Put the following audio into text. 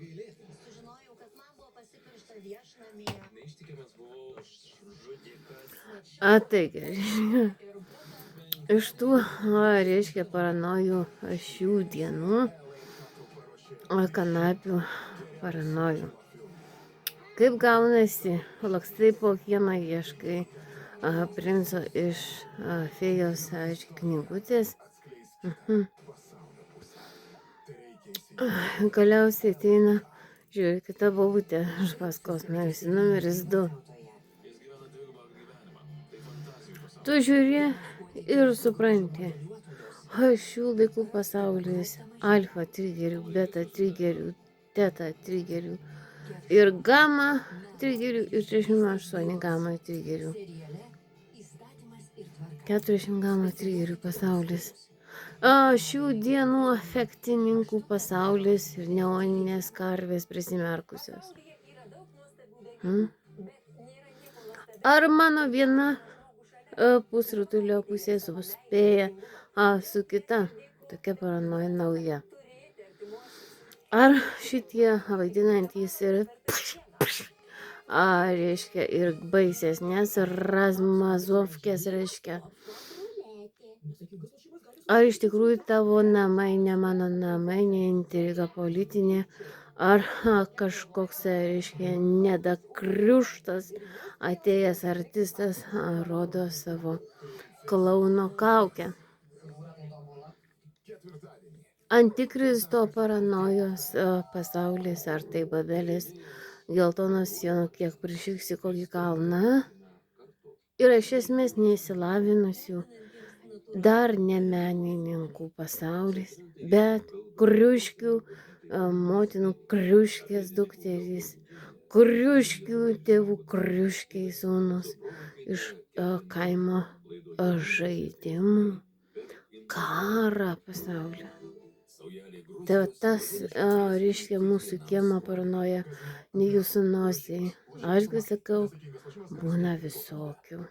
Sužinojau, kad man buvo pasipiršta viešnamyje. Taigi, iš tų, reiškia, paranojų šių dienų, kanapių paranojų. Kaip gaunasi, lakstai po kiemą ieškai princo iš fėjos knygutės. Galiausiai ateina, žiūrėk, kita bobutė iš paskos numeris 2. Tu žiūri ir supranti, šių laikų pasaulis alfa trigerių, beta trigerių, teta trigerių ir gama trigerių ir 38 gama trigerių. 40 gama trigerių pasaulis. Šių dienų efektininkų pasaulis ir neoninės karvės prisimerkusios. Ar mano viena pusrutulio pusė suspėja su kita, tokia paranoja nauja. Ar šitie vaidinantys ir reiškia ir baisesnės razmazovkės reiškia. Ar iš tikrųjų tavo namai, ne mano namai, ne intriga politinė, ar kažkoks, reiškia, nedakriuštas atėjęs artistas rodo savo klauno kaukę. Antikristo paranojos pasaulis, ar tai Babelis, geltonos sienų, kiek prišyksi kokį kalną, yra iš esmės neįsilavinusių, dar ne menininkų pasaulis, bet kriuškių, motinų kriuškės dukterys, kriuškių tėvų kriuškiai sūnus iš kaimo žaidimų, karą pasaulio. Tai tas, reiškia, mūsų kiemo paranoja, ne jūsų nosiai. Aš sakau, būna visokių.